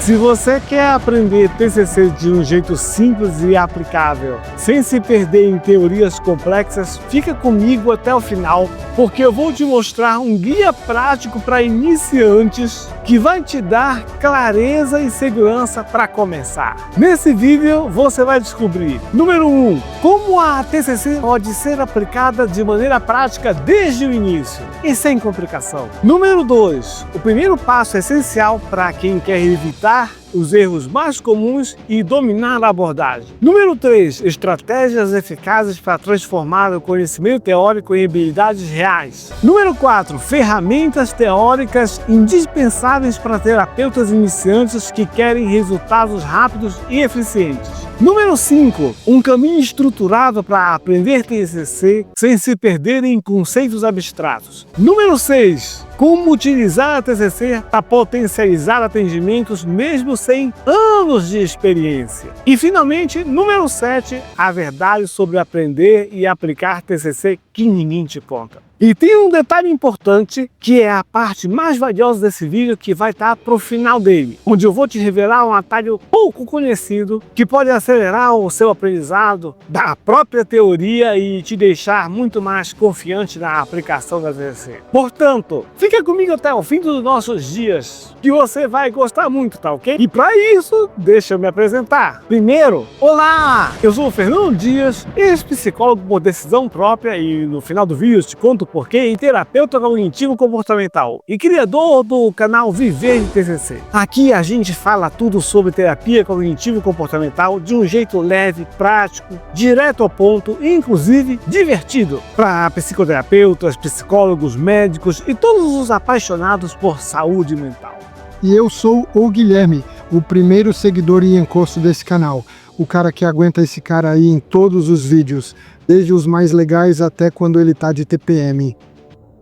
Se você quer aprender TCC de um jeito simples e aplicável, sem se perder em teorias complexas, fica comigo até o final, porque eu vou te mostrar um guia prático para iniciantes que vai te dar clareza e segurança para começar. Nesse vídeo você vai descobrir: número 1, como a TCC pode ser aplicada de maneira prática desde o início e sem complicação. Número 2, o primeiro passo essencial para quem quer evitar os erros mais comuns e dominar a abordagem. Número 3, estratégias eficazes para transformar o conhecimento teórico em habilidades reais. Número 4, ferramentas teóricas indispensáveis para terapeutas iniciantes que querem resultados rápidos e eficientes. Número 5, um caminho estruturado para aprender TCC sem se perder em conceitos abstratos. Número 6, como utilizar a TCC para potencializar atendimentos mesmo sem anos de experiência. E finalmente, número 7, a verdade sobre aprender e aplicar TCC que ninguém te conta. E tem um detalhe importante, que é a parte mais valiosa desse vídeo, que vai estar pro final dele, onde eu vou te revelar um atalho pouco conhecido que pode acelerar o seu aprendizado da própria teoria e te deixar muito mais confiante na aplicação da TCC. Portanto, fica comigo até o fim dos nossos dias, que você vai gostar muito, tá ok? E para isso, deixa eu me apresentar. Primeiro, olá! Eu sou o Fernando Dias, ex-psicólogo por decisão própria, e no final do vídeo eu te conto porquê, e terapeuta cognitivo comportamental e criador do canal Viver de TCC. Aqui a gente fala tudo sobre terapia cognitivo comportamental de um jeito leve, prático, direto ao ponto e inclusive divertido, para psicoterapeutas, psicólogos, médicos e todos os apaixonados por saúde mental. E eu sou o Guilherme, o primeiro seguidor e encosto desse canal, o cara que aguenta esse cara aí em todos os vídeos, desde os mais legais até quando ele tá de TPM.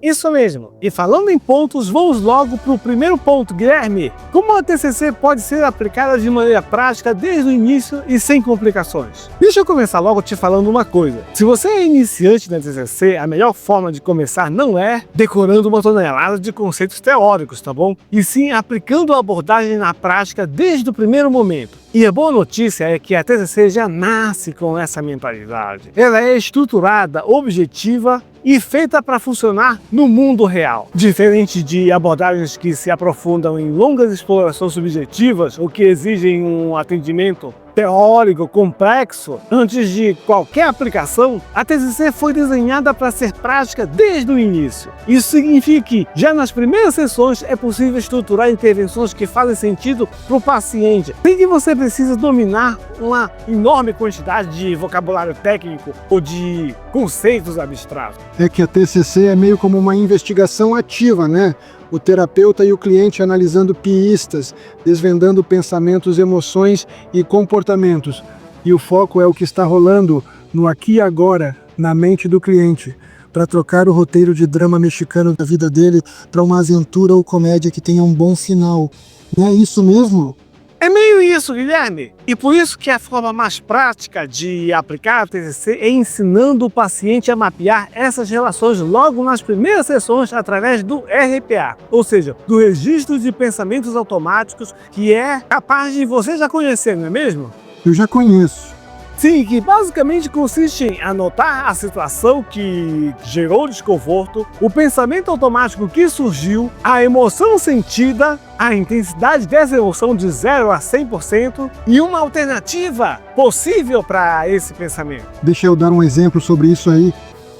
Isso mesmo. E falando em pontos, vamos logo para o primeiro ponto, Guilherme. Como a TCC pode ser aplicada de maneira prática desde o início e sem complicações? Deixa eu começar logo te falando uma coisa. Se você é iniciante na TCC, a melhor forma de começar não é decorando uma tonelada de conceitos teóricos, tá bom? E sim aplicando a abordagem na prática desde o primeiro momento. E a boa notícia é que a TCC já nasce com essa mentalidade. Ela é estruturada, objetiva e feita para funcionar no mundo real. Diferente de abordagens que se aprofundam em longas explorações subjetivas ou que exigem um atendimento teórico complexo antes de qualquer aplicação, a TCC foi desenhada para ser prática desde o início. Isso significa que já nas primeiras sessões é possível estruturar intervenções que fazem sentido para o paciente, sem que você precise dominar uma enorme quantidade de vocabulário técnico ou de conceitos abstratos. É que a TCC é meio como uma investigação ativa, né? O terapeuta e o cliente analisando pistas, desvendando pensamentos, emoções e comportamentos. E o foco é o que está rolando no aqui e agora, na mente do cliente, para trocar o roteiro de drama mexicano da vida dele para uma aventura ou comédia que tenha um bom final. Não é isso mesmo? É meio isso, Guilherme. E por isso que a forma mais prática de aplicar a TCC é ensinando o paciente a mapear essas relações logo nas primeiras sessões através do RPA, ou seja, do registro de pensamentos automáticos, que é capaz de você já conhecer, não é mesmo? Eu já conheço. Sim, que basicamente consiste em anotar a situação que gerou desconforto, o pensamento automático que surgiu, a emoção sentida, a intensidade dessa emoção de 0 a 100% e uma alternativa possível para esse pensamento. Deixa eu dar um exemplo sobre isso aí.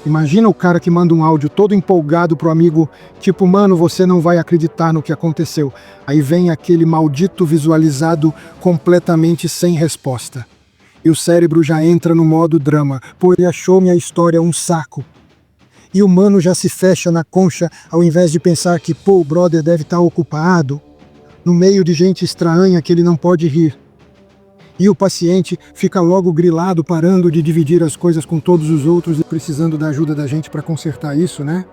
Imagina o cara que manda um áudio todo empolgado pro amigo, tipo, mano, você não vai acreditar no que aconteceu. Aí vem aquele maldito visualizado completamente sem resposta. E o cérebro já entra no modo drama, pô, ele achou minha história um saco. E o mano já se fecha na concha, ao invés de pensar que, pô, o brother deve estar ocupado, no meio de gente estranha que ele não pode rir. E o paciente fica logo grilado, parando de dividir as coisas com todos os outros e precisando da ajuda da gente para consertar isso, né?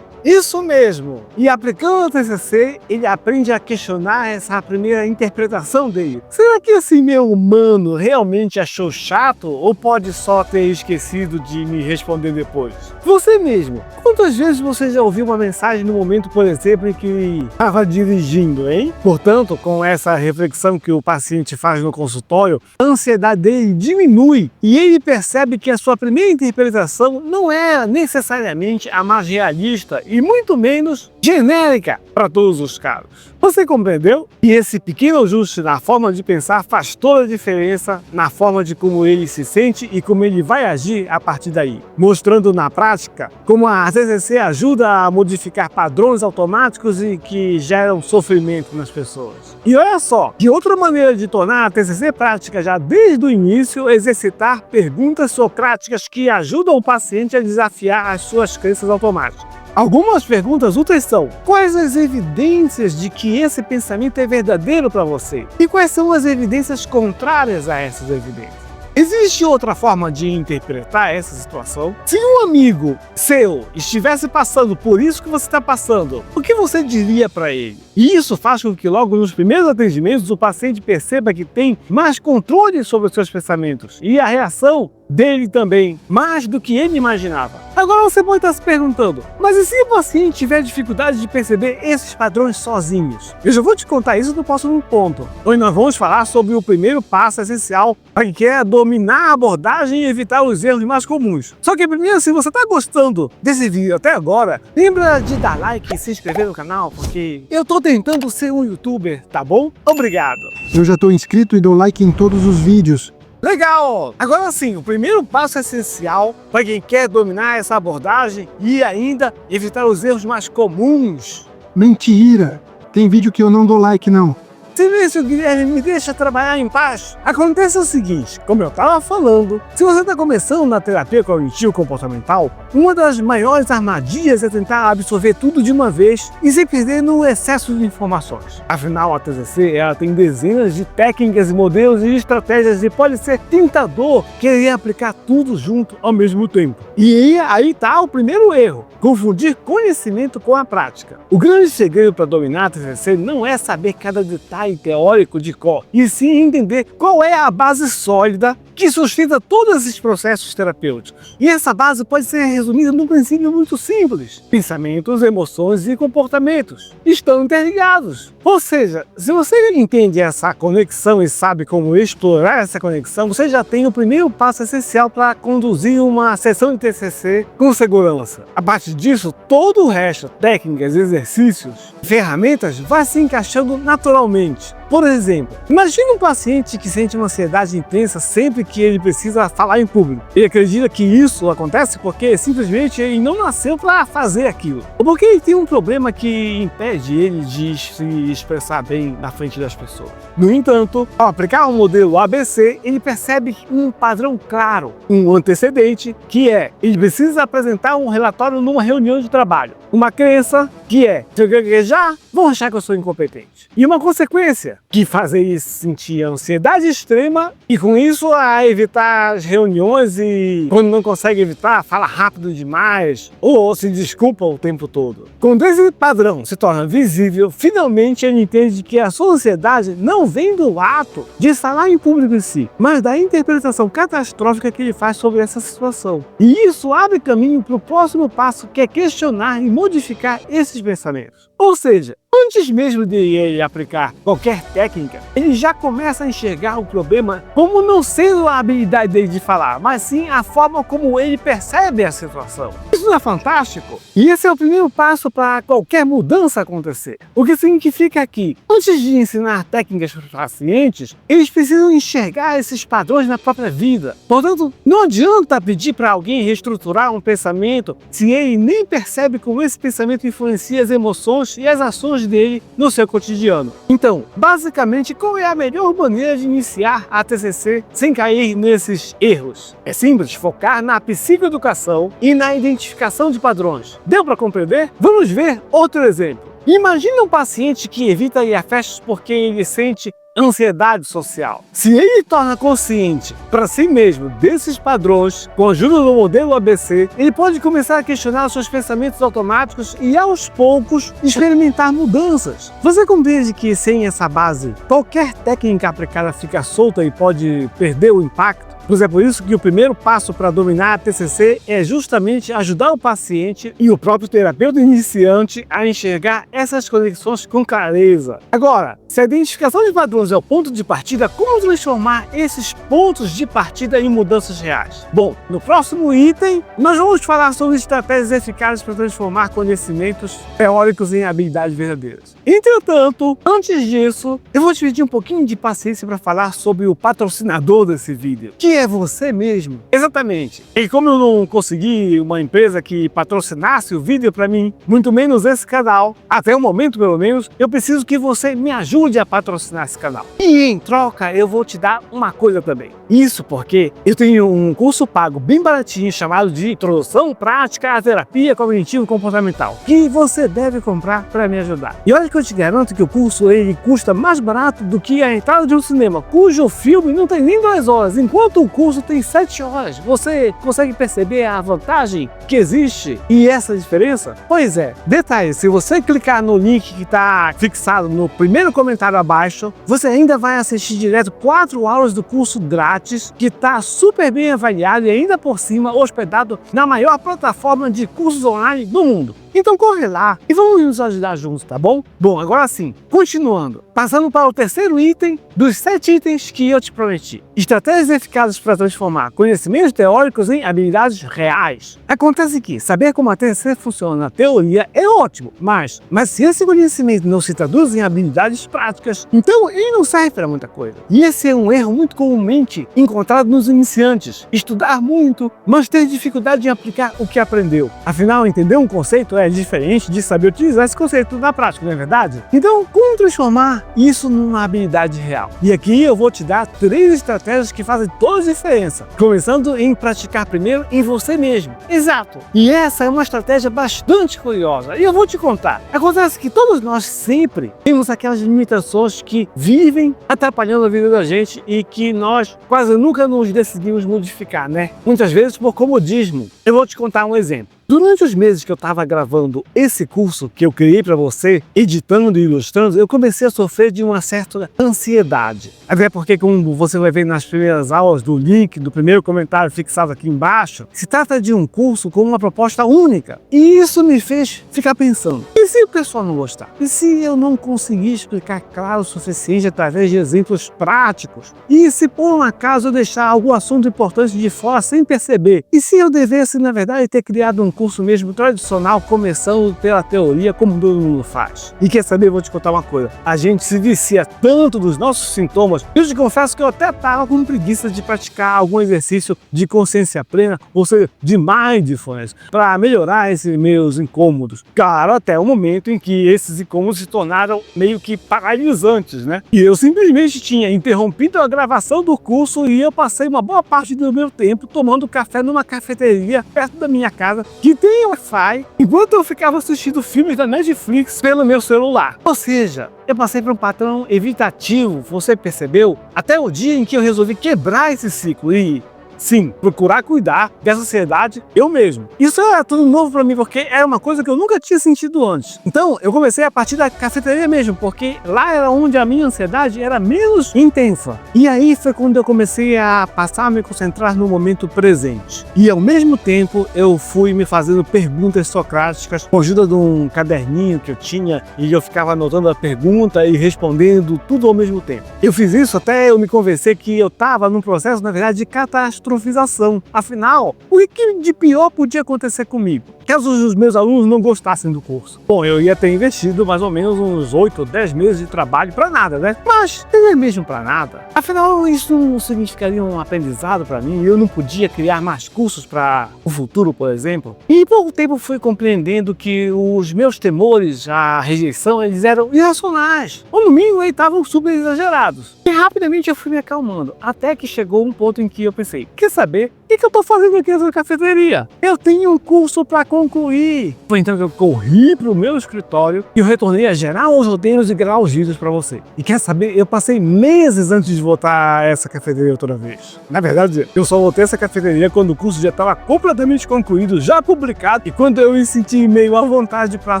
Isso mesmo! E aplicando o TCC, ele aprende a questionar essa primeira interpretação dele. Será que esse meu humano realmente achou chato ou pode só ter esquecido de me responder depois? Você mesmo, quantas vezes você já ouviu uma mensagem no momento, por exemplo, em que estava dirigindo, hein? Portanto, com essa reflexão que o paciente faz no consultório, a ansiedade dele diminui e ele percebe que a sua primeira interpretação não é necessariamente a mais realista e muito menos genérica para todos os casos. Você compreendeu? E esse pequeno ajuste na forma de pensar faz toda a diferença na forma de como ele se sente e como ele vai agir a partir daí, mostrando na prática como a TCC ajuda a modificar padrões automáticos e que geram sofrimento nas pessoas. E olha só, que outra maneira de tornar a TCC prática já desde o início é exercitar perguntas socráticas que ajudam o paciente a desafiar as suas crenças automáticas. Algumas perguntas úteis são: quais as evidências de que esse pensamento é verdadeiro para você? E quais são as evidências contrárias a essas evidências? Existe outra forma de interpretar essa situação? Se um amigo seu estivesse passando por isso que você está passando, o que você diria para ele? E isso faz com que logo nos primeiros atendimentos o paciente perceba que tem mais controle sobre os seus pensamentos e a reação dele também, mais do que ele imaginava. Agora você pode estar se perguntando, mas e se o paciente tiver dificuldade de perceber esses padrões sozinhos? Eu já vou te contar isso no próximo ponto. Hoje nós vamos falar sobre o primeiro passo essencial para quem quer dominar a abordagem e evitar os erros mais comuns. Só que primeiro, se você está gostando desse vídeo até agora, lembra de dar like e se inscrever no canal, porque eu tô tentando ser um youtuber, tá bom? Obrigado! Eu já estou inscrito e dou like em todos os vídeos. Legal! Agora sim, o primeiro passo essencial para quem quer dominar essa abordagem e ainda evitar os erros mais comuns. Mentira! Tem vídeo que eu não dou like, não. Silêncio, Guilherme, me deixa trabalhar em paz. Acontece o seguinte, como eu estava falando, se você está começando na terapia cognitivo-comportamental, uma das maiores armadilhas é tentar absorver tudo de uma vez e se perder no excesso de informações. Afinal, a TCC ela tem dezenas de técnicas, modelos e estratégias e pode ser tentador querer aplicar tudo junto ao mesmo tempo. E aí está o primeiro erro, confundir conhecimento com a prática. O grande segredo para dominar a TCC não é saber cada detalhe teórico de cor, e sim entender qual é a base sólida que sustenta todos esses processos terapêuticos. E essa base pode ser resumida num princípio muito simples: pensamentos, emoções e comportamentos estão interligados. Ou seja, se você entende essa conexão e sabe como explorar essa conexão, você já tem o primeiro passo essencial para conduzir uma sessão de TCC com segurança. A partir disso, todo o resto, técnicas, exercícios, ferramentas, vai se encaixando naturalmente. Por exemplo, imagine um paciente que sente uma ansiedade intensa sempre que ele precisa falar em público. Ele acredita que isso acontece porque simplesmente ele não nasceu para fazer aquilo, ou porque ele tem um problema que impede ele de se expressar bem na frente das pessoas. No entanto, ao aplicar o modelo ABC, ele percebe um padrão claro, um antecedente, que é: ele precisa apresentar um relatório numa reunião de trabalho. Uma crença que é: se eu gaguejar, vão achar que eu sou incompetente. E uma consequência que faz ele sentir ansiedade extrema e com isso a evitar as reuniões e quando não consegue evitar, fala rápido demais ou se desculpa o tempo todo. Quando esse padrão se torna visível, finalmente ele entende que a sua ansiedade não vem do ato de falar em público em si, mas da interpretação catastrófica que ele faz sobre essa situação. E isso abre caminho para o próximo passo, que é questionar e modificar esses pensamentos. Ou seja, antes mesmo de ele aplicar qualquer técnica, ele já começa a enxergar o problema como não sendo a habilidade dele de falar, mas sim a forma como ele percebe a situação. Isso não é fantástico? E esse é o primeiro passo para qualquer mudança acontecer. O que significa que, antes de ensinar técnicas para os pacientes, eles precisam enxergar esses padrões na própria vida. Portanto, não adianta pedir para alguém reestruturar um pensamento se ele nem percebe como esse pensamento influencia as emoções e as ações dele no seu cotidiano. Então, basicamente, qual é a melhor maneira de iniciar a TCC sem cair nesses erros? É simples, focar na psicoeducação e na identificação de padrões. Deu para compreender? Vamos ver outro exemplo. Imagina um paciente que evita ir a festas porque ele sente ansiedade social. Se ele torna consciente para si mesmo desses padrões, com a ajuda do modelo ABC, ele pode começar a questionar os seus pensamentos automáticos e, aos poucos, experimentar mudanças. Você compreende que, sem essa base, qualquer técnica aplicada fica solta e pode perder o impacto? Pois é por isso que o primeiro passo para dominar a TCC é justamente ajudar o paciente e o próprio terapeuta iniciante a enxergar essas conexões com clareza. Agora, se a identificação de padrões é o ponto de partida, como transformar esses pontos de partida em mudanças reais? Bom, no próximo item, nós vamos falar sobre estratégias eficazes para transformar conhecimentos teóricos em habilidades verdadeiras. Entretanto, antes disso, eu vou te pedir um pouquinho de paciência para falar sobre o patrocinador desse vídeo, que é você mesmo. Exatamente. E como eu não consegui uma empresa que patrocinasse o vídeo para mim, muito menos esse canal, até o momento pelo menos, eu preciso que você me ajude a patrocinar esse canal. E em troca eu vou te dar uma coisa também. Isso porque eu tenho um curso pago bem baratinho chamado de Introdução Prática à Terapia Cognitivo-Comportamental, que você deve comprar para me ajudar. E olha que eu te garanto que o curso ele custa mais barato do que a entrada de um cinema, cujo filme não tem nem 2 horas, enquanto o curso tem 7 horas. Você consegue perceber a vantagem que existe e essa diferença? Pois é. Detalhe, se você clicar no link que está fixado no primeiro comentário abaixo, você ainda vai assistir direto 4 aulas do curso grátis, que está super bem avaliado e ainda por cima hospedado na maior plataforma de cursos online do mundo. Então corre lá e vamos nos ajudar juntos, tá bom? Bom, agora sim, continuando. Passando para o terceiro item dos 7 itens que eu te prometi. Estratégias eficazes para transformar conhecimentos teóricos em habilidades reais. Acontece que saber como a TCC funciona na teoria é ótimo, mas se esse conhecimento não se traduz em habilidades práticas, então ele não serve para muita coisa. E esse é um erro muito comumente encontrado nos iniciantes. Estudar muito, mas ter dificuldade em aplicar o que aprendeu. Afinal, entender um conceito é diferente de saber utilizar esse conceito na prática, não é verdade? Então, como transformar isso numa habilidade real? E aqui eu vou te dar 3 estratégias que fazem toda a diferença. Começando em praticar primeiro em você mesmo. Exato! E essa é uma estratégia bastante curiosa. E eu vou te contar. Acontece que todos nós sempre temos aquelas limitações que vivem atrapalhando a vida da gente e que nós quase nunca nos decidimos modificar, né? Muitas vezes por comodismo. Eu vou te contar um exemplo. Durante os meses que eu estava gravando esse curso que eu criei para você, editando e ilustrando, eu comecei a sofrer de uma certa ansiedade. Até porque, como você vai ver nas primeiras aulas do link, do primeiro comentário fixado aqui embaixo, se trata de um curso com uma proposta única. E isso me fez ficar pensando, e se o pessoal não gostar? E se eu não conseguir explicar claro o suficiente através de exemplos práticos? E se por um acaso eu deixar algum assunto importante de fora sem perceber? E se eu devesse, na verdade, ter criado um curso mesmo tradicional, começando pela teoria, como todo mundo faz? E quer saber, vou te contar uma coisa. A gente se vicia tanto dos nossos sintomas, eu te confesso que eu até tava com preguiça de praticar algum exercício de consciência plena, ou seja, de mindfulness, para melhorar esses meus incômodos. Claro, até o momento em que esses incômodos se tornaram meio que paralisantes, né? E eu simplesmente tinha interrompido a gravação do curso e eu passei uma boa parte do meu tempo tomando café numa cafeteria perto da minha casa, que tem Wi-Fi, enquanto eu ficava assistindo filmes da Netflix pelo meu celular. Ou seja, eu passei por um padrão evitativo, você percebeu? Até o dia em que eu resolvi quebrar esse ciclo e, sim, procurar cuidar dessa ansiedade eu mesmo. Isso era tudo novo para mim, porque era uma coisa que eu nunca tinha sentido antes. Então, eu comecei a partir da cafeteria mesmo, porque lá era onde a minha ansiedade era menos intensa. E aí foi quando eu comecei a passar a me concentrar no momento presente. E ao mesmo tempo, eu fui me fazendo perguntas socráticas com a ajuda de um caderninho que eu tinha, e eu ficava anotando a pergunta e respondendo tudo ao mesmo tempo. Eu fiz isso até eu me convencer que eu estava num processo, na verdade, de catastrofização. Afinal, o que de pior podia acontecer comigo? Caso os meus alunos não gostassem do curso. Bom, eu ia ter investido mais ou menos uns 8 ou 10 meses de trabalho para nada, né? Mas, não é mesmo para nada. Afinal, isso não significaria um aprendizado para mim. Eu não podia criar mais cursos para o futuro, por exemplo. E pouco tempo fui compreendendo que os meus temores, a rejeição, eles eram irracionais. Ou no mínimo, eles estavam super exagerados. E rapidamente eu fui me acalmando. Até que chegou um ponto em que eu pensei, quer saber? O que eu tô fazendo aqui nessa cafeteria? Eu tenho um curso para concluir. Foi então que eu corri pro meu escritório e eu retornei a gerar os roteiros e gravar os vídeos para você. E quer saber? Eu passei meses antes de voltar a essa cafeteria outra vez. Na verdade, eu só voltei a essa cafeteria quando o curso já estava completamente concluído, já publicado, e quando eu me senti meio à vontade para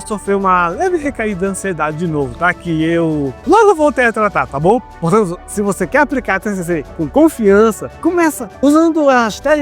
sofrer uma leve recaída de ansiedade de novo, tá? Que eu logo voltei a tratar, tá bom? Portanto, se você quer aplicar a TCC com confiança, começa usando as técnicas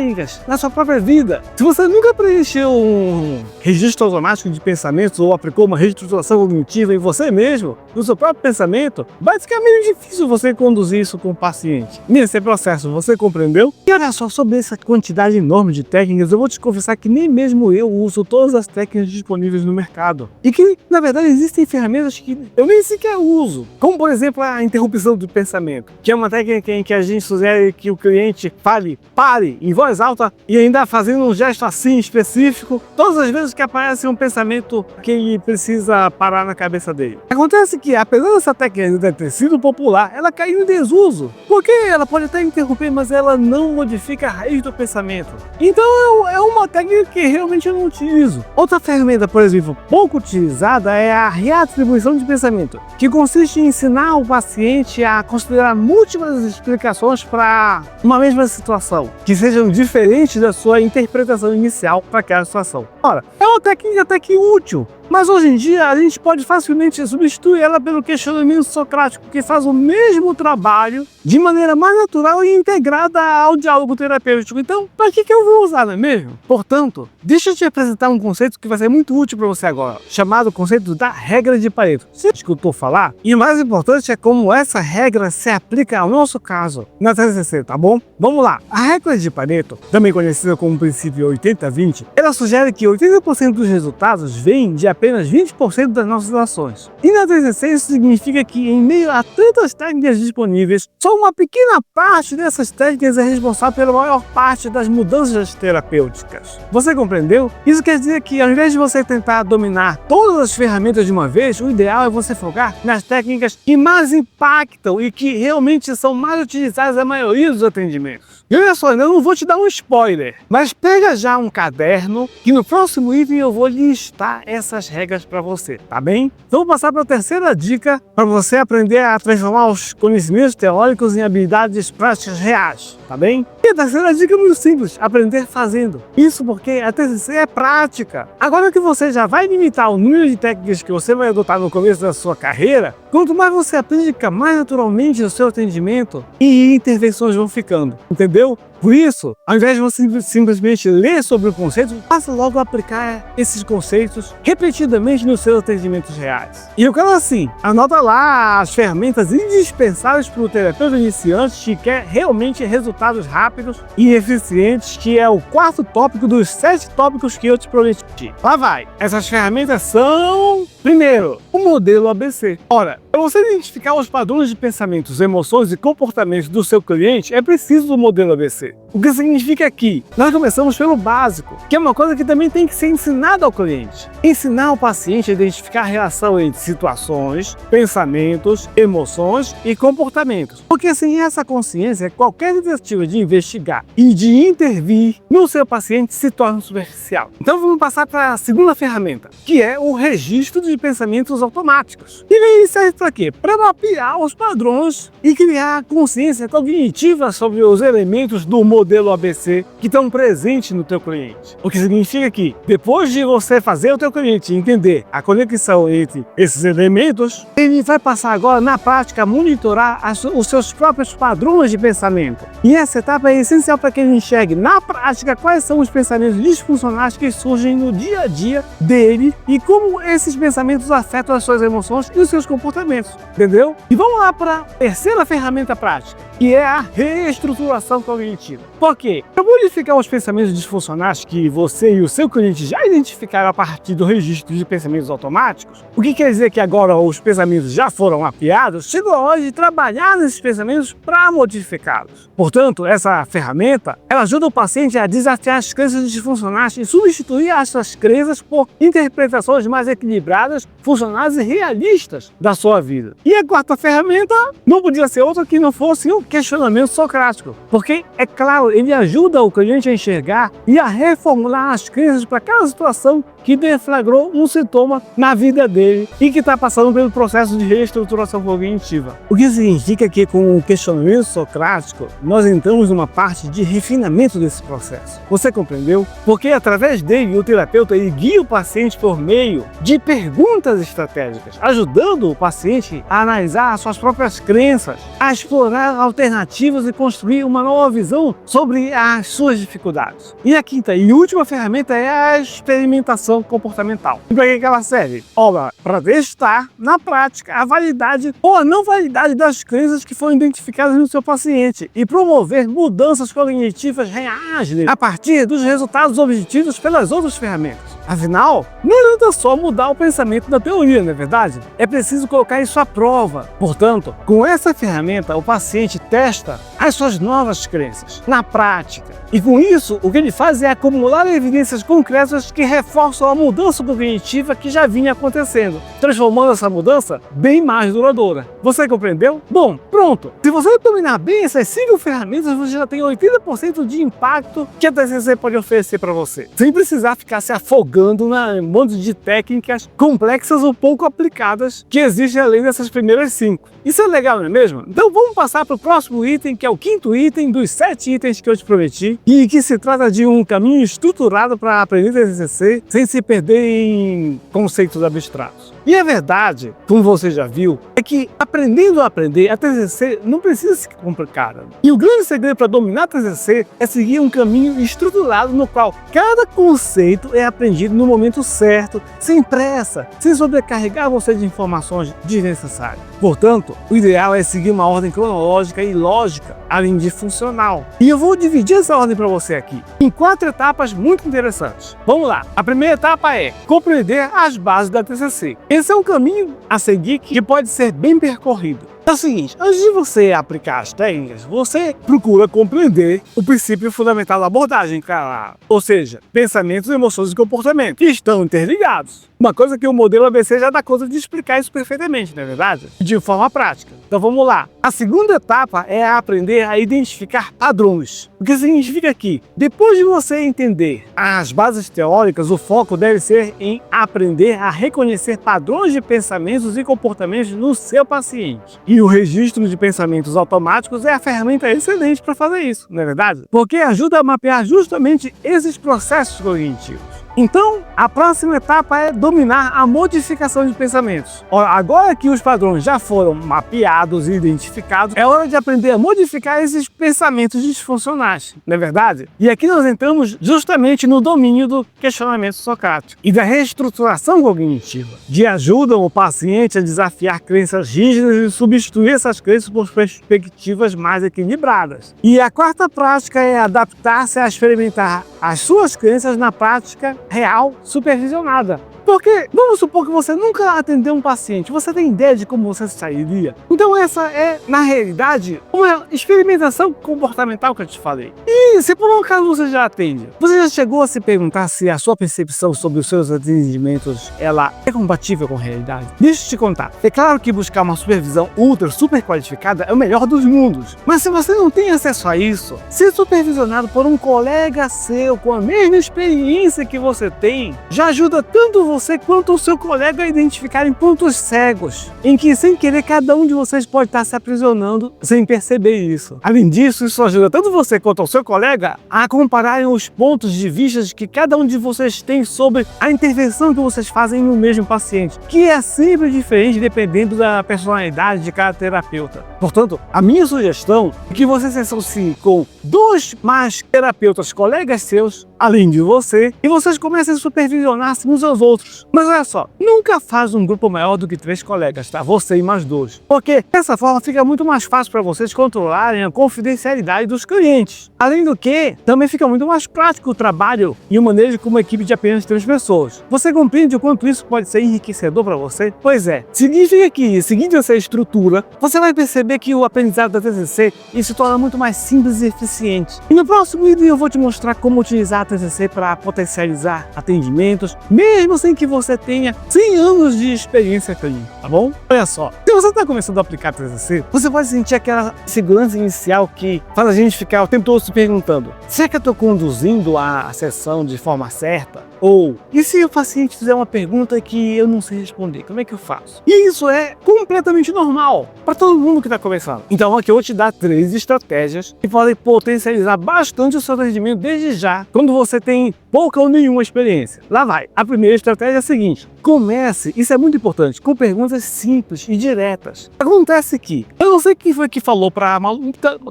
na sua própria vida. Se você nunca preencheu um registro automático de pensamentos ou aplicou uma reestruturação cognitiva em você mesmo, no seu próprio pensamento, vai ficar meio difícil você conduzir isso com o paciente. Nesse processo, você compreendeu? E olha só, sobre essa quantidade enorme de técnicas, eu vou te confessar que nem mesmo eu uso todas as técnicas disponíveis no mercado. E que, na verdade, existem ferramentas que eu nem sequer uso. Como, por exemplo, a interrupção do pensamento, que é uma técnica em que a gente sugere que o cliente fale, pare, em voz alta e ainda fazendo um gesto assim específico, todas as vezes que aparece um pensamento que ele precisa parar na cabeça dele. Acontece que, apesar dessa técnica ainda ter sido popular, ela caiu em desuso, porque ela pode até interromper, mas ela não modifica a raiz do pensamento. Então é uma técnica que realmente eu não utilizo. Outra ferramenta, por exemplo, pouco utilizada é a reatribuição de pensamento, que consiste em ensinar o paciente a considerar múltiplas explicações para uma mesma situação, que sejam diferentes da sua interpretação inicial para aquela situação. Ora, é uma técnica até que útil, mas hoje em dia a gente pode facilmente substituir ela pelo questionamento socrático, que faz o mesmo trabalho de maneira mais natural e integrada ao diálogo terapêutico. Então, para que eu vou usar, não é mesmo? Portanto, deixa eu te apresentar um conceito que vai ser muito útil para você agora, chamado conceito da regra de Pareto. Você escutou falar? E o mais importante é como essa regra se aplica ao nosso caso na TCC, tá bom? Vamos lá. A regra de Pareto, também conhecida como princípio 80-20, ela sugere que 80% dos resultados vêm de apenas 20% das nossas ações. E na TCC isso significa que, em meio a tantas técnicas disponíveis, só uma pequena parte dessas técnicas é responsável pela maior parte das mudanças terapêuticas. Você compreendeu? Isso quer dizer que, ao invés de você tentar dominar todas as ferramentas de uma vez, o ideal é você focar nas técnicas que mais impactam e que realmente são mais utilizadas na maioria dos atendimentos. E olha só, eu não vou te dar um spoiler, mas pega já um caderno que no próximo item eu vou listar essas regras para você, tá bem? Então vou passar para a terceira dica para você aprender a transformar os conhecimentos teóricos em habilidades práticas reais, tá bem? E a terceira dica é muito simples, aprender fazendo. Isso porque a TCC é prática. Agora que você já vai limitar o número de técnicas que você vai adotar no começo da sua carreira, quanto mais você aplica, mais naturalmente o seu atendimento e intervenções vão ficando, entendeu? Por isso, ao invés de você simplesmente ler sobre o conceito, passa logo a aplicar esses conceitos repetidamente nos seus atendimentos reais. E eu quero assim, anota lá as ferramentas indispensáveis para o terapeuta iniciante que quer realmente resultados rápidos e eficientes, que é o quarto tópico dos 7 tópicos que eu te prometi. Lá vai! Essas ferramentas são... Primeiro, o modelo ABC. Ora, para você identificar os padrões de pensamentos, emoções e comportamentos do seu cliente, é preciso do modelo ABC. O que significa que nós começamos pelo básico, que é uma coisa que também tem que ser ensinada ao cliente. Ensinar o paciente a identificar a relação entre situações, pensamentos, emoções e comportamentos. Porque sem essa consciência, qualquer tentativa de investigar e de intervir no seu paciente se torna superficial. Então vamos passar para a segunda ferramenta, que é o registro de pensamentos automáticos. E ele serve para quê? Para mapear os padrões e criar consciência cognitiva sobre os elementos do modelo ABC que estão presentes no teu cliente. O que significa que, depois de você fazer o teu cliente entender a conexão entre esses elementos, ele vai passar agora na prática a monitorar os seus próprios padrões de pensamento. E essa etapa é essencial para que ele enxergue na prática quais são os pensamentos disfuncionais que surgem no dia a dia dele e como esses pensamentos afetam as suas emoções e os seus comportamentos. Entendeu? E vamos lá para a terceira ferramenta prática, que é a reestruturação cognitiva. Por quê? Para modificar os pensamentos disfuncionais que você e o seu cliente já identificaram a partir do registro de pensamentos automáticos, o que quer dizer que agora os pensamentos já foram mapeados, chegou a hora de trabalhar nesses pensamentos para modificá-los. Portanto, essa ferramenta, ela ajuda o paciente a desafiar as crenças disfuncionais e substituir essas crenças por interpretações mais equilibradas, funcionais e realistas da sua vida. E a quarta ferramenta não podia ser outra que não fosse o questionamento socrático, porque, é claro, ele ajuda o cliente a enxergar e a reformular as crenças para cada situação que deflagrou um sintoma na vida dele e que está passando pelo processo de reestruturação cognitiva. O que significa que com o questionamento socrático, nós entramos numa parte de refinamento desse processo. Você compreendeu? Porque através dele, o terapeuta ele guia o paciente por meio de perguntas estratégicas, ajudando o paciente a analisar as suas próprias crenças, a explorar alternativas e construir uma nova visão sobre as suas dificuldades. E a quinta e última ferramenta é a experimentação comportamental. E para que ela serve? Ora, para testar na prática a validade ou a não validade das crenças que foram identificadas no seu paciente e promover mudanças cognitivas reais a partir dos resultados obtidos pelas outras ferramentas. Afinal, não adianta só mudar o pensamento da teoria, não é verdade? É preciso colocar isso à prova. Portanto, com essa ferramenta, o paciente testa as suas novas crenças na prática. E com isso, o que ele faz é acumular evidências concretas que reforçam a mudança cognitiva que já vinha acontecendo, transformando essa mudança bem mais duradoura. Você compreendeu? Bom, pronto! Se você dominar bem essas 5 ferramentas, você já tem 80% de impacto que a TCC pode oferecer para você, sem precisar ficar se afogando na monte de técnicas complexas ou pouco aplicadas que existem além dessas primeiras 5. Isso é legal, não é mesmo? Então vamos passar para o próximo item, que é o 5º item dos 7 itens que eu te prometi, e que se trata de um caminho estruturado para aprender TCC sem se perder em conceitos abstratos. E a verdade, como você já viu, é que aprendendo a aprender, a TCC não precisa ser complicada. E o grande segredo para dominar a TCC é seguir um caminho estruturado no qual cada conceito é aprendido no momento certo, sem pressa, sem sobrecarregar você de informações desnecessárias. Portanto, o ideal é seguir uma ordem cronológica e lógica, além de funcional. E eu vou dividir essa ordem para você aqui em 4 etapas muito interessantes. Vamos lá. A primeira etapa é compreender as bases da TCC. Esse é um caminho a seguir que pode ser bem percorrido. É o seguinte, antes de você aplicar as técnicas, você procura compreender o princípio fundamental da abordagem, cara. Ou seja, pensamentos, emoções e comportamentos, que estão interligados. Uma coisa que o modelo ABC já dá conta de explicar isso perfeitamente, não é verdade? De forma prática. Então vamos lá. A segunda etapa é aprender a identificar padrões. O que significa que, depois de você entender as bases teóricas, o foco deve ser em aprender a reconhecer padrões de pensamentos e comportamentos no seu paciente. E o registro de pensamentos automáticos é a ferramenta excelente para fazer isso, não é verdade? Porque ajuda a mapear justamente esses processos cognitivos. Então, a próxima etapa é dominar a modificação de pensamentos. Agora que os padrões já foram mapeados e identificados, é hora de aprender a modificar esses pensamentos disfuncionais, não é verdade? E aqui nós entramos justamente no domínio do questionamento socrático e da reestruturação cognitiva, que ajudam o paciente a desafiar crenças rígidas e substituir essas crenças por perspectivas mais equilibradas. E a quarta prática é adaptar-se a experimentar as suas crenças na prática real supervisionada. Porque, vamos supor que você nunca atendeu um paciente, você tem ideia de como você sairia? Então essa é, na realidade, uma experimentação comportamental que eu te falei. E se por um acaso você já atende, você já chegou a se perguntar se a sua percepção sobre os seus atendimentos, ela é compatível com a realidade? Deixa eu te contar. É claro que buscar uma supervisão super qualificada é o melhor dos mundos. Mas se você não tem acesso a isso, ser supervisionado por um colega seu com a mesma experiência que você tem, já ajuda tanto você quanto o seu colega a identificarem pontos cegos, em que sem querer cada um de vocês pode estar se aprisionando sem perceber isso. Além disso, isso ajuda tanto você quanto o seu colega a compararem os pontos de vista que cada um de vocês tem sobre a intervenção que vocês fazem no mesmo paciente, que é sempre diferente dependendo da personalidade de cada terapeuta. Portanto, a minha sugestão é que você se associe com 2 mais terapeutas colegas seus, além de você, e vocês comecem a supervisionar-se uns aos outros. Mas olha só, nunca faz um grupo maior do que 3 colegas, tá? Você e mais 2. Porque dessa forma fica muito mais fácil para vocês controlarem a confidencialidade dos clientes. Além do que, também fica muito mais prático o trabalho e o manejo com uma equipe de apenas 3 pessoas. Você compreende o quanto isso pode ser enriquecedor para você? Pois é, significa que, seguindo essa estrutura, você vai perceber que o aprendizado da TCC se torna muito mais simples e eficiente. E no próximo vídeo eu vou te mostrar como utilizar a TCC para potencializar atendimentos, mesmo sem nem que você tenha 100 anos de experiência clínica, tá bom? Olha só, se você está começando a aplicar TCC, você pode sentir aquela segurança inicial que faz a gente ficar o tempo todo se perguntando: será que eu estou conduzindo a sessão de forma certa? Ou, e se o paciente fizer uma pergunta que eu não sei responder, como é que eu faço? E isso é completamente normal para todo mundo que está começando. Então aqui eu vou te dar 3 estratégias que podem potencializar bastante o seu atendimento desde já, quando você tem pouca ou nenhuma experiência. Lá vai. A primeira estratégia é a seguinte: comece, isso é muito importante, com perguntas simples e diretas. Acontece que, eu não sei quem foi que falou para uma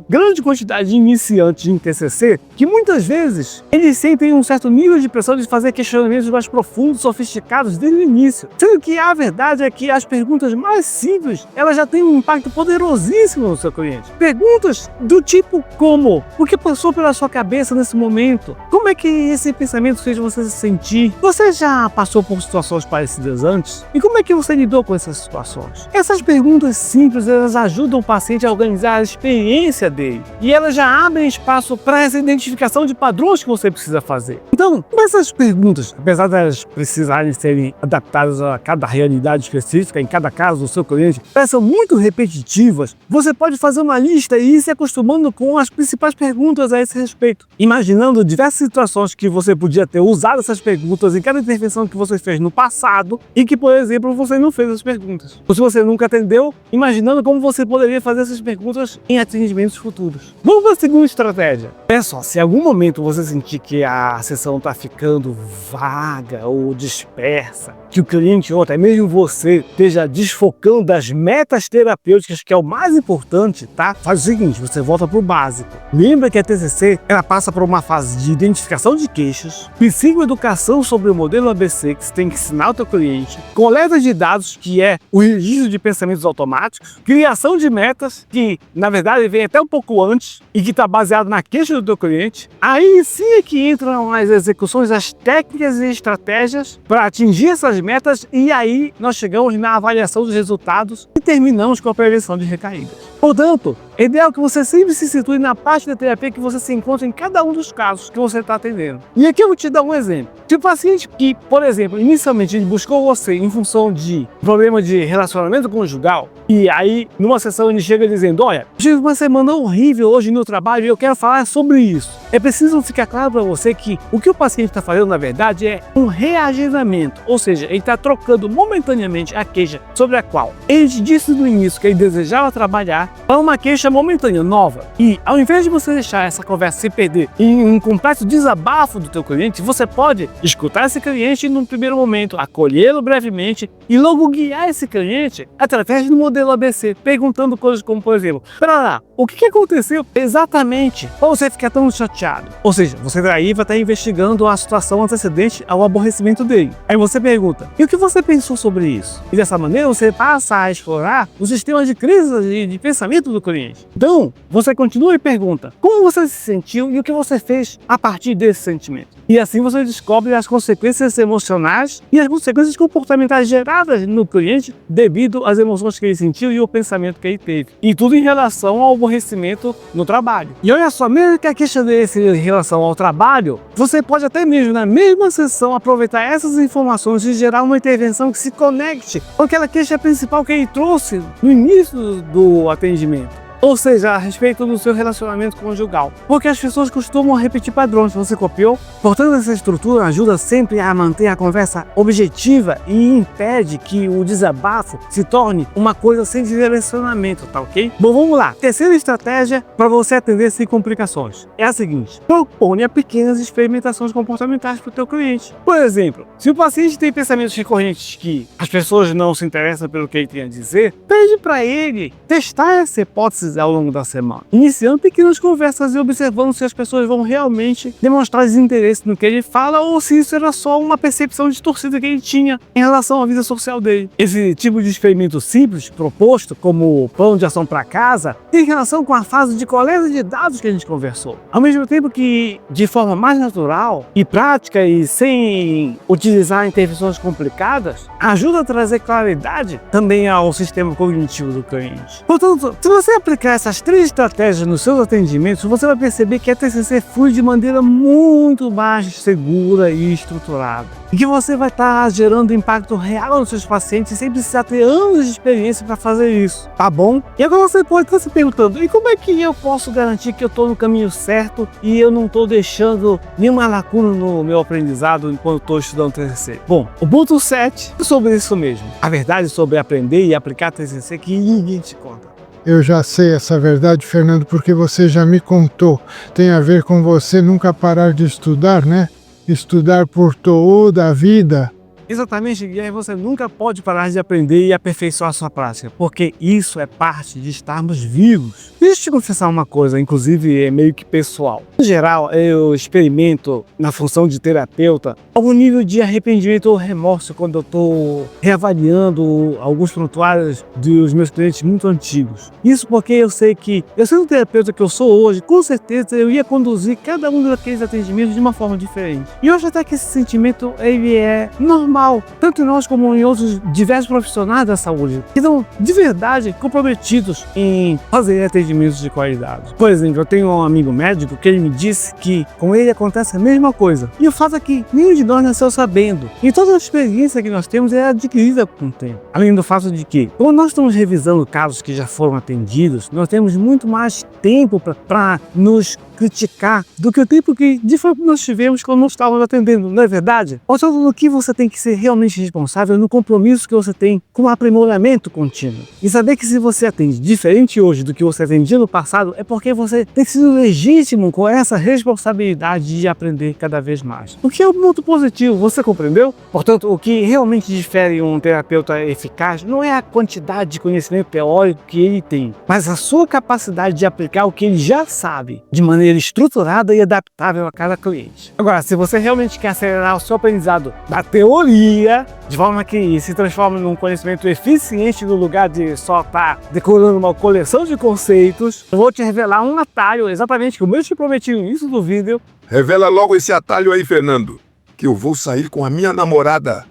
grande quantidade de iniciantes em TCC, que muitas vezes eles sentem um certo nível de pressão de fazer questionamentos mais profundos, sofisticados desde o início. Sendo que a verdade é que as perguntas mais simples, elas já têm um impacto poderosíssimo no seu cliente. Perguntas do tipo como: o que passou pela sua cabeça nesse momento? Como é que esse pensamento fez você se sentir? Você já passou por situações parecidas antes? E como é que você lidou com essas situações? Essas perguntas simples, elas ajudam o paciente a organizar a experiência dele. E elas já abrem espaço para essa identificação de padrões que você precisa fazer. Então, essas perguntas, apesar de elas precisarem serem adaptadas a cada realidade específica, em cada caso do seu cliente, elas são muito repetitivas. Você pode fazer uma lista e ir se acostumando com as principais perguntas a esse respeito, imaginando diversas situações que você podia ter usado essas perguntas em cada intervenção que você fez no passado e que, por exemplo, você não fez as perguntas. Ou se você nunca atendeu, imaginando como você poderia fazer essas perguntas em atendimentos futuros. Vamos para a segunda estratégia. Olha só, se em algum momento você sentir que a sessão está ficando vaga ou dispersa, que o cliente ou até mesmo você esteja desfocando das metas terapêuticas, que é o mais importante, tá? Faz o seguinte, você volta para o básico. Lembra que a TCC, ela passa por uma fase de identificação de queixas, psicoeducação sobre o modelo ABC, que você tem que ensinar ao teu cliente, coleta de dados, que é o registro de pensamentos automáticos, criação de metas, que na verdade vem até um pouco antes e que está baseado na queixa do teu cliente. Aí sim é que entram as execuções, as técnicas e estratégias para atingir essas metas, e aí nós chegamos na avaliação dos resultados e terminamos com a prevenção de recaídas. Portanto, é ideal que você sempre se situe na parte da terapia que você se encontra em cada um dos casos que você está atendendo. E aqui eu vou te dar um exemplo. Se o paciente que, por exemplo, inicialmente ele buscou você em função de problema de relacionamento conjugal, e aí numa sessão ele chega dizendo: olha, tive uma semana horrível hoje no trabalho e eu quero falar sobre isso. É preciso ficar claro para você que o que o paciente está fazendo na verdade é um reagendamento, ou seja, ele está trocando momentaneamente a queixa sobre a qual ele te disse no início que ele desejava trabalhar para uma queixa momentânea, nova. E ao invés de você deixar essa conversa se perder em um completo desabafo do teu cliente, você pode escutar esse cliente no primeiro momento, acolhê-lo brevemente e logo guiar esse cliente através do modelo ABC, perguntando coisas como, por exemplo: pera lá, o que aconteceu exatamente para você ficar tão chateado? Ou seja, você daí vai estar investigando a situação antecedente ao aborrecimento dele. Aí você pergunta: e o que você pensou sobre isso? E dessa maneira você passa a explorar o sistema de crise de pensamento do cliente. Então, você continua e pergunta: como você se sentiu e o que você fez a partir desse sentimento? E assim você descobre as consequências emocionais e as consequências comportamentais geradas no cliente devido às emoções que ele sentiu e o pensamento que ele teve. E tudo em relação ao aborrecimento no trabalho. E olha só, mesmo que a queixa desse em relação ao trabalho, você pode até mesmo na mesma sessão aproveitar essas informações e gerar uma intervenção que se conecte com aquela queixa principal que ele trouxe no início do atendimento. Ou seja, a respeito do seu relacionamento conjugal. Porque as pessoas costumam repetir padrões, você copiou? Portanto, essa estrutura ajuda sempre a manter a conversa objetiva e impede que o desabafo se torne uma coisa sem direcionamento, tá ok? Bom, vamos lá. Terceira estratégia para você atender sem complicações é a seguinte: proponha pequenas experimentações comportamentais para o teu cliente. Por exemplo, se o paciente tem pensamentos recorrentes que as pessoas não se interessam pelo que ele tem a dizer, pede para ele testar essa hipótese ao longo da semana, iniciando pequenas conversas e observando se as pessoas vão realmente demonstrar desinteresse no que ele fala ou se isso era só uma percepção distorcida que ele tinha em relação à vida social dele. Esse tipo de experimento simples proposto como plano de ação para casa tem relação com a fase de coleta de dados que a gente conversou. Ao mesmo tempo que, de forma mais natural e prática e sem utilizar intervenções complicadas, ajuda a trazer claridade também ao sistema cognitivo do cliente. Portanto, se você aplicar aplicar essas 3 estratégias nos seus atendimentos, você vai perceber que a TCC flui de maneira muito mais segura e estruturada. E que você vai estar gerando impacto real nos seus pacientes sem precisar ter anos de experiência para fazer isso, tá bom? E agora você pode estar se perguntando, e como é que eu posso garantir que eu estou no caminho certo e eu não estou deixando nenhuma lacuna no meu aprendizado enquanto estou estudando TCC? Bom, o ponto 7 é sobre isso mesmo. A verdade sobre aprender e aplicar TCC que ninguém te conta. Eu já sei essa verdade, Fernando, porque você já me contou. Tem a ver com você nunca parar de estudar, né? Estudar por toda a vida. Exatamente, e aí você nunca pode parar de aprender e aperfeiçoar a sua prática, porque isso é parte de estarmos vivos. Deixa eu te confessar uma coisa, inclusive é meio que pessoal. Em geral, eu experimento na função de terapeuta algum nível de arrependimento ou remorso quando eu estou reavaliando alguns prontuários dos meus clientes muito antigos. Isso porque eu sei que, eu sendo o terapeuta que eu sou hoje, com certeza eu ia conduzir cada um daqueles atendimentos de uma forma diferente. E eu acho até que esse sentimento ele é normal, tanto em nós como em outros diversos profissionais da saúde, que estão de verdade comprometidos em fazer atendimentos de qualidade. Por exemplo, eu tenho um amigo médico que ele me disse que com ele acontece a mesma coisa. E o fato é que nenhum de nós nasceu sabendo. E toda a experiência que nós temos é adquirida com o tempo. Além do fato de que, quando nós estamos revisando casos que já foram atendidos, nós temos muito mais tempo para nos criticar do que o tempo que de fato nós tivemos quando nós estávamos atendendo, não é verdade? Portanto, no que você tem que ser realmente responsável no compromisso que você tem com o aprimoramento contínuo. E saber que se você atende diferente hoje do que você atendia no passado é porque você tem sido legítimo com essa responsabilidade de aprender cada vez mais. O que é um ponto positivo, você compreendeu? Portanto, o que realmente difere um terapeuta eficaz não é a quantidade de conhecimento teórico que ele tem, mas a sua capacidade de aplicar o que ele já sabe de maneira estruturada e adaptável a cada cliente. Agora, se você realmente quer acelerar o seu aprendizado da teoria, de forma que se transforme num conhecimento eficiente no lugar de só estar decorando uma coleção de conceitos, eu vou te revelar um atalho, exatamente como eu te prometi no início do vídeo. Revela logo esse atalho aí, Fernando, que eu vou sair com a minha namorada.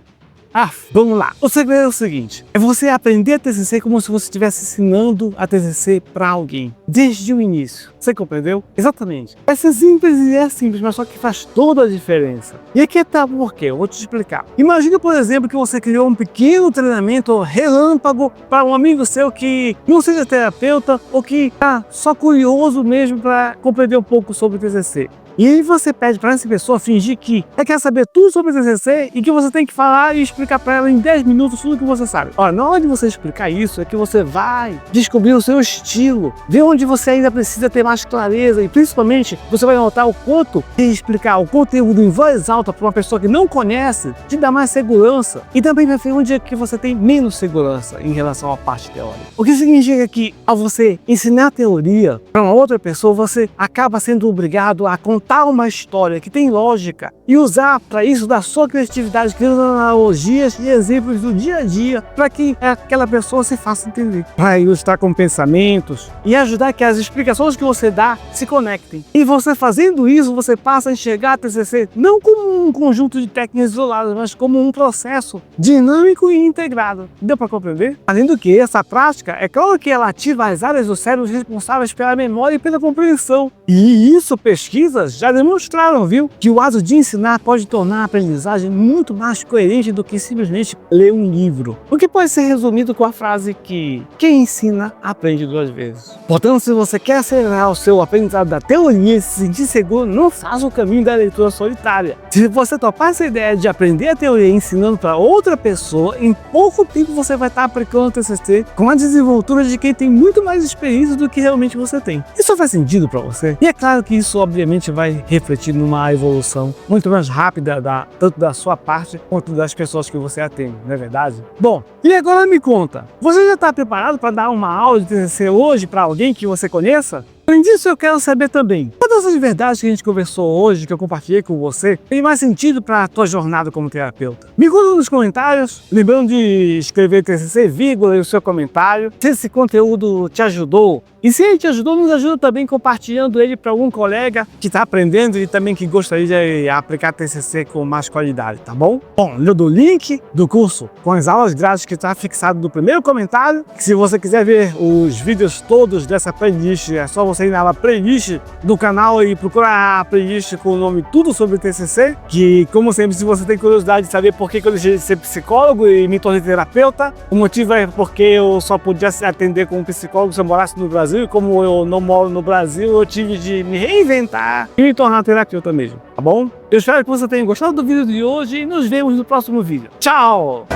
Vamos lá. O segredo é o seguinte, é você aprender a TCC como se você estivesse ensinando a TCC para alguém, desde o início. Você compreendeu? Exatamente. É simples, mas só que faz toda a diferença. E aqui tá por quê? Eu vou te explicar. Imagina, por exemplo, que você criou um pequeno treinamento relâmpago para um amigo seu que não seja terapeuta ou que tá só curioso mesmo para compreender um pouco sobre o TCC. E aí você pede para essa pessoa fingir que quer saber tudo sobre o TCC e que você tem que falar e explicar para ela em 10 minutos tudo que você sabe. Olha, na hora de você explicar isso é que você vai descobrir o seu estilo, ver onde você ainda precisa ter mais clareza e principalmente você vai notar o quanto explicar o conteúdo em voz alta para uma pessoa que não conhece te dá mais segurança e também vai ver onde é que você tem menos segurança em relação à parte teórica. O que significa que ao você ensinar a teoria para uma outra pessoa, você acaba sendo obrigado a contar uma história que tem lógica e usar para isso da sua criatividade, criando analogias e exemplos do dia a dia para que aquela pessoa se faça entender, para ilustrar com pensamentos e ajudar que as explicações que você dá se conectem. E você fazendo isso, você passa a enxergar a TCC não como um conjunto de técnicas isoladas, mas como um processo dinâmico e integrado. Deu para compreender? Além do que, essa prática, é claro que ela ativa as áreas do cérebro responsáveis pela memória e pela compreensão. E isso pesquisas já demonstraram, viu? Que o ato de ensinar pode tornar a aprendizagem muito mais coerente do que simplesmente ler um livro. O que pode ser resumido com a frase que quem ensina aprende 2 vezes. Portanto, se você quer acelerar o seu aprendizado da teoria e se sentir seguro, não faça o caminho da leitura solitária. Se você topar essa ideia de aprender a teoria ensinando para outra pessoa, em pouco tempo você vai estar aplicando o TCC com a desenvoltura de quem tem muito mais experiência do que realmente você tem. Isso faz sentido para você? E é claro que isso obviamente vai refletir numa evolução muito mais rápida tanto da sua parte quanto das pessoas que você atende, não é verdade? Bom, e agora me conta, você já está preparado para dar uma aula de TCC hoje para alguém que você conheça? Além disso, eu quero saber também, todas as verdades que a gente conversou hoje, que eu compartilhei com você, tem mais sentido para a tua jornada como terapeuta? Me conta nos comentários, lembrando de escrever TCC, vírgula, e o seu comentário. Se esse conteúdo te ajudou E se ele te ajudou, nos ajuda também compartilhando ele para algum colega que está aprendendo e também que gostaria de aplicar TCC com mais qualidade, tá bom? Bom, eu dou o link do curso com as aulas grátis que está fixado no primeiro comentário. Se você quiser ver os vídeos todos dessa playlist, é só você ir na playlist do canal e procurar a playlist com o nome Tudo Sobre TCC, que, como sempre, se você tem curiosidade de saber por que eu deixei de ser psicólogo e me tornei terapeuta, o motivo é porque eu só podia atender como psicólogo se eu morasse no Brasil, e como eu não moro no Brasil, eu tive de me reinventar e me tornar terapeuta mesmo, tá bom? Eu espero que você tenha gostado do vídeo de hoje e nos vemos no próximo vídeo. Tchau!